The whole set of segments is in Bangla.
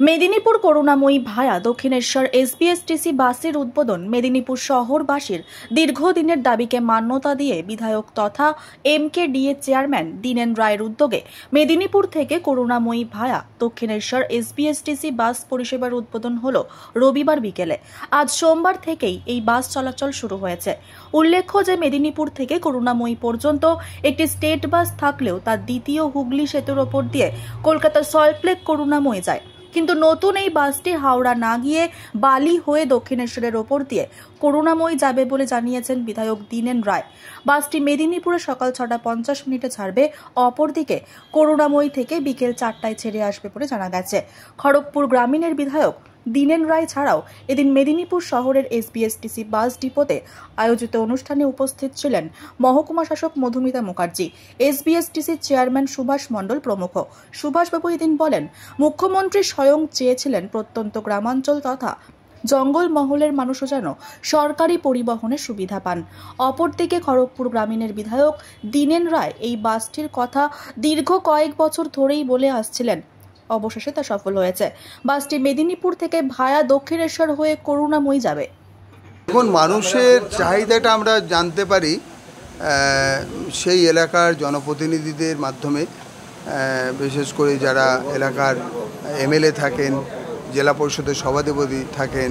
মেদিনীপুর করুণাময়ী ভায়া দক্ষিণেশ্বর এসবিএসটিসি বাসের উদ্বোধন মেদিনীপুর শহরবাসীর দীর্ঘদিনের দাবিকে মান্যতা দিয়ে বিধায়ক তথা এমকেডিএ চেয়ারম্যান দীনেন রায়ের উদ্যোগে মেদিনীপুর থেকে করুণাময়ী ভায়া দক্ষিণেশ্বর এসবিএসটিসি বাস পরিষেবার উদ্বোধন হলো রবিবার বিকেলে। আজ সোমবার থেকেই এই বাস চলাচল শুরু হয়েছে। উল্লেখ্য যে মেদিনীপুর থেকে করুণাময়ী পর্যন্ত একটি স্টেট বাস থাকলেও তার দ্বিতীয় হুগলি সেতুর ওপর দিয়ে কলকাতার সল্টলেক করুণাময়ী যায়, কিন্তু নতুন এই বাসটি হাওড়া না গিয়ে বালি হয়ে দক্ষিণেশ্বরের ওপর দিয়ে করুণাময়ী যাবে বলে জানিয়েছেন বিধায়ক দীনেন রায়। বাসটি মেদিনীপুরে সকাল 6:50 ছাড়বে, অপরদিকে করুণাময়ী থেকে বিকেল 4টায় ছেড়ে আসবে বলে জানা গেছে। খড়গপুর গ্রামীণের বিধায়ক দীনেন রায় ছাড়াও এদিন মেদিনীপুর শহরের এসবিএসটিসি বাস ডিপোতে আয়োজিত অনুষ্ঠানে উপস্থিত ছিলেন মহকুমা শাসক মধুমিতা মুখার্জি, এসবিএসটিসির চেয়ারম্যান সুভাষ মণ্ডল প্রমুখ। সুভাষবাবু এদিন বলেন, মুখ্যমন্ত্রী স্বয়ং চেয়েছিলেন প্রত্যন্ত গ্রামাঞ্চল তথা জঙ্গল মহলের মানুষও যেন সরকারি পরিবহনের সুবিধা পান। অপরদিকে খড়গপুর গ্রামীণের বিধায়ক দীনেন রায় এই বাসটির কথা দীর্ঘ কয়েক বছর ধরেই বলে আসছিলেন, অবশেষে তা সফল হয়েছে। বাসটি মেদিনীপুর থেকে ভায়া দক্ষিণেশ্বর হয়ে করুণাময়ী যাবে। এখন মানুষের চাহিদাটা আমরা জানতে পারি সেই এলাকার জনপ্রতিনিধিদের মাধ্যমে, বিশেষ করে যারা এলাকার এমএলএ থাকেন, জেলা পরিষদের সভাধিপতি থাকেন,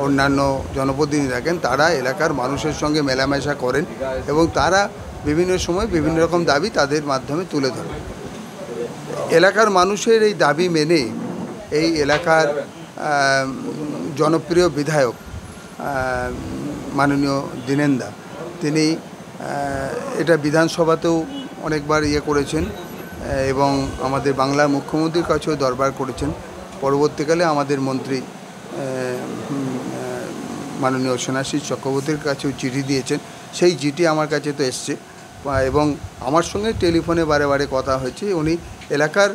অন্যান্য জনপ্রতিনিধি থাকেন, তারা এলাকার মানুষের সঙ্গে মেলামেশা করেন এবং তারা বিভিন্ন সময় বিভিন্ন রকম দাবি তাদের মাধ্যমে তুলে ধরেন। এলাকার মানুষের এই দাবি মেনে এই এলাকার জনপ্রিয় বিধায়ক মাননীয় দীনেনদা, তিনি এটা বিধানসভাতেও অনেকবার করেছেন এবং আমাদের বাংলার মুখ্যমন্ত্রীর কাছেও দরবার করেছেন। পরবর্তীকালে আমাদের মন্ত্রী মাননীয় সোনাশিস চক্রবর্তীর কাছেও চিঠি দিয়েছেন। সেই চিঠি আমার কাছে তো এসছে এবং আমার সঙ্গে টেলিফোনে বারে বারে কথা হয়েছে। উনি এলাকার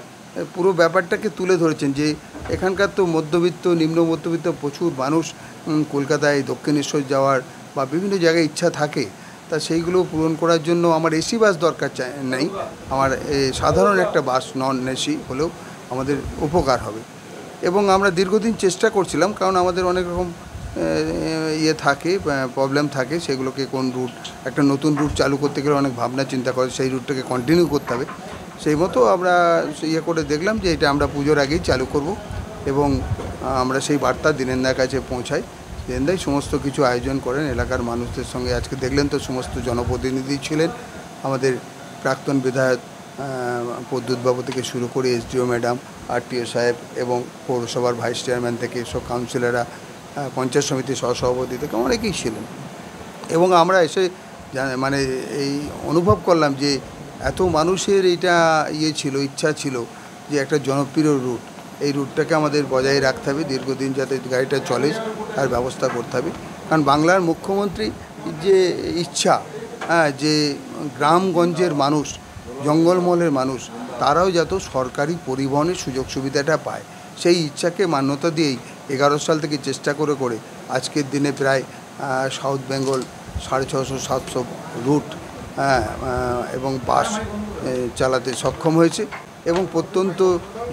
পুরো ব্যাপারটাকে তুলে ধরেছেন যে এখানকার তো মধ্যবিত্ত, নিম্ন মধ্যবিত্ত প্রচুর মানুষ কলকাতায় দক্ষিণেশ্বর যাওয়ার বা বিভিন্ন জায়গায় ইচ্ছা থাকে, তা সেইগুলো পূরণ করার জন্য আমার এসি বাস দরকার নেই, আমার সাধারণ একটা বাস নন এসি হলেও আমাদের উপকার হবে। এবং আমরা দীর্ঘদিন চেষ্টা করছিলাম, কারণ আমাদের অনেক রকম থাকে, প্রবলেম থাকে, সেগুলোকে কোন রুট, একটা নতুন রুট চালু করতে গেলে অনেক ভাবনা চিন্তা করে সেই রুটটাকে কন্টিনিউ করতে হবে। সেই মতো আমরা করে দেখলাম যে এটা আমরা পুজোর আগেই চালু করব এবং আমরা সেই বার্তা দীনেনদার কাছে পৌঁছাই। দীনেনদাই সমস্ত কিছু আয়োজন করেন এলাকার মানুষদের সঙ্গে। আজকে দেখলেন তো সমস্ত জনপ্রতিনিধি ছিলেন, আমাদের প্রাক্তন বিধায়ক প্রদ্যুৎবাবু থেকে শুরু করে এসডিও ম্যাডাম, আরটিও সাহেব এবং পৌরসভার ভাইস চেয়ারম্যান থেকে সব কাউন্সিলররা, পঞ্চায়েত সমিতির সহসভাপতি থেকে অনেকেই ছিলেন। এবং আমরা এসে মানে এই অনুভব করলাম যে এত মানুষের এইটা ছিল, ইচ্ছা ছিল যে একটা জনপ্রিয় রুট, এই রুটটাকে আমাদের বজায় রাখতে হবে, দীর্ঘদিন যাতে গাড়িটা চলে তার ব্যবস্থা করতে হবে। কারণ বাংলার মুখ্যমন্ত্রী যে ইচ্ছা, যে গ্রামগঞ্জের মানুষ, জঙ্গলমহলের মানুষ, তারাও যাতে সরকারি পরিবহনের সুযোগ সুবিধাটা পায়, সেই ইচ্ছাকে মান্যতা দিয়েই 11 সাল থেকে চেষ্টা করে করে আজকের দিনে প্রায় সাউথ বেঙ্গল 650-700 রুট এবং বাস চালাতে সক্ষম হয়েছে। এবং প্রত্যন্ত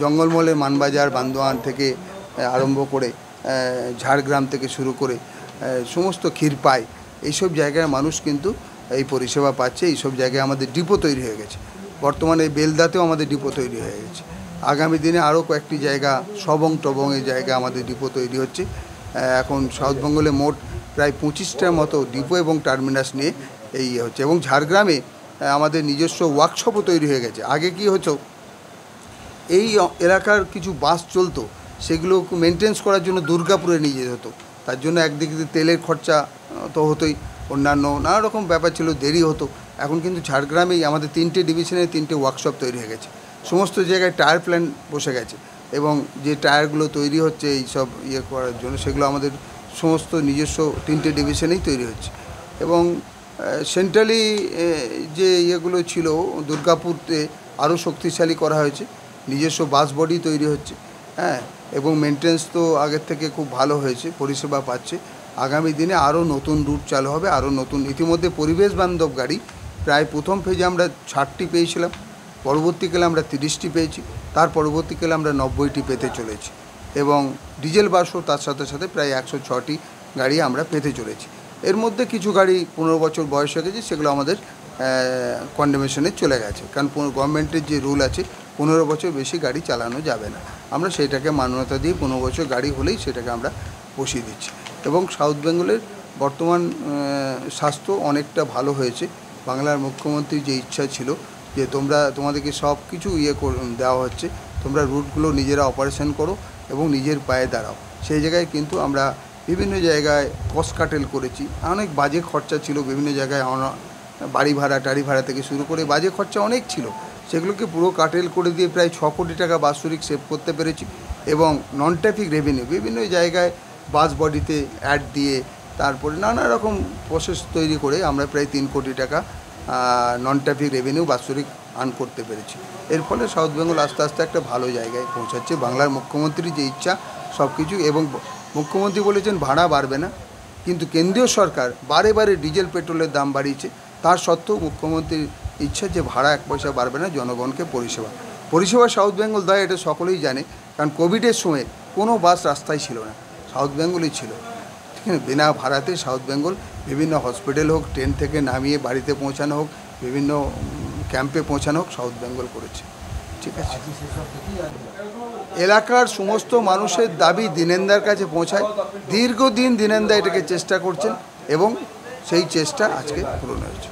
জঙ্গলমহলের মানবাজার, বান্দোয়ান থেকে আরম্ভ করে ঝাড়গ্রাম থেকে শুরু করে সমস্ত ক্ষীরপাই, এইসব জায়গায় মানুষ কিন্তু এই পরিষেবা পাচ্ছে। এইসব জায়গায় আমাদের ডিপো তৈরি হয়ে গেছে, বর্তমানে বেলদাতেও আমাদের ডিপো তৈরি হয়ে গেছে। আগামী দিনে আরও কয়েকটি জায়গা, সবং টবংয়ের জায়গা আমাদের ডিপো তৈরি হচ্ছে। এখন সাউথ বেঙ্গলে মোট প্রায় 25টার মতো ডিপো এবং টার্মিনাস নিয়ে এই হচ্ছে। এবং ঝাড়গ্রামে আমাদের নিজস্ব ওয়ার্কশপও তৈরি হয়ে গেছে। আগে কি হতো, এই এলাকার কিছু বাস চলতো, সেগুলো মেনটেন্স করার জন্য দুর্গাপুরে নিয়ে যেতে হতো। তার জন্য একদিকে তেলের খরচা তো হতোই, অন্যান্য নানা রকম ব্যাপার ছিল, দেরি হতো। এখন কিন্তু ঝাড়গ্রামেই আমাদের 3টে ডিভিশনে 3টে ওয়ার্কশপ তৈরি হয়ে গেছে। সমস্ত জায়গায় টায়ার প্ল্যান্ট বসে গেছে এবং যে টায়ারগুলো তৈরি হচ্ছে এই সব করার জন্য, সেগুলো আমাদের সমস্ত নিজস্ব 3টে ডিভিশনেই তৈরি হচ্ছে। এবং সেন্ট্রালি যে ছিল দুর্গাপুরতে আরও শক্তিশালী করা হয়েছে, নিজস্ব বাস বডি তৈরি হচ্ছে, এবং মেনটেন্স তো আগের থেকে খুব ভালো হয়েছে, পরিষেবা পাচ্ছে। আগামী দিনে আরও নতুন রুট চালু হবে, আরও নতুন, ইতিমধ্যে পরিবেশ বান্ধব গাড়ি প্রায় প্রথম ফেজে আমরা 60টি পেয়েছিলাম, পরবর্তীকালে আমরা 30টি পেয়েছি, তার পরবর্তীকালে আমরা 90টি পেতে চলেছি। এবং ডিজেল বাসও তার সাথে সাথে প্রায় 106টি গাড়ি আমরা পেতে চলেছি। এর মধ্যে কিছু গাড়ি 15 বছর বয়স হয়ে গেছে, সেগুলো আমাদের কন্ডেমেশনে চলে গেছে, কারণ গভর্নমেন্টের যে রুল আছে 15 বছর বেশি গাড়ি চালানো যাবে না। আমরা সেটাকে মান্যতা দিয়ে 15 বছর গাড়ি হলেই সেটাকে আমরা বসিয়ে দিচ্ছি। এবং সাউথ বেঙ্গলের বর্তমান স্বাস্থ্য অনেকটা ভালো হয়েছে। বাংলার মুখ্যমন্ত্রীর যে ইচ্ছা ছিল যে তোমাদেরকে সব কিছু দেওয়া হচ্ছে, তোমরা রুটগুলো নিজেরা অপারেশন করো এবং নিজের পায়ে দাঁড়াও, সেই জায়গায় কিন্তু আমরা বিভিন্ন জায়গায় কস্ট কাটেল করেছি। অনেক বাজে খরচা ছিল বিভিন্ন জায়গায়, বাড়ি ভাড়া টাড়ি ভাড়া থেকে শুরু করে বাজে খরচা অনেক ছিল, সেগুলোকে পুরো কাটেল করে দিয়ে প্রায় 6 কোটি টাকা বাৎসরিক সেভ করতে পেরেছি। এবং নন ট্রাফিক রেভিনিউ বিভিন্ন জায়গায় বাস বডিতে অ্যাড দিয়ে তারপরে নানা রকম প্রসেস তৈরি করে আমরা প্রায় 3 কোটি টাকা নন ট্রাফিক রেভিনিউ বাৎসরিক আর্ন করতে পেরেছি। এর ফলে সাউথ বেঙ্গল আস্তে আস্তে একটা ভালো জায়গায় পৌঁছাচ্ছে। বাংলার মুখ্যমন্ত্রীর যে ইচ্ছা সব কিছু, এবং মুখ্যমন্ত্রী বলেছেন ভাড়া বাড়বে না, কিন্তু কেন্দ্রীয় সরকার বারে বারে ডিজেল পেট্রোলের দাম বাড়িয়েছে, তার সত্ত্বেও মুখ্যমন্ত্রীর ইচ্ছা যে ভাড়া 1 পয়সা বাড়বে না, জনগণকে পরিষেবা সাউথ বেঙ্গল দেয়, এটা সকলেই জানে। কারণ কোভিডের সময় কোনো বাস রাস্তায় ছিল না, সাউথ বেঙ্গলই ছিল, ঠিক আছে। বিনা ভাড়াতে সাউথ বেঙ্গল বিভিন্ন হসপিটাল হোক, ট্রেন থেকে নামিয়ে বাড়িতে পৌঁছানো হোক, বিভিন্ন ক্যাম্পে পৌঁছানো হোক, সাউথ বেঙ্গল করেছে, ঠিক আছে। এলাকার সমস্ত মানুষের দাবি দীনেনদার কাছে পৌঁছায়। দীর্ঘদিন দীনেনদা এটাকে চেষ্টা করছেন এবং সেই চেষ্টা আজকে পূরণ হয়েছে।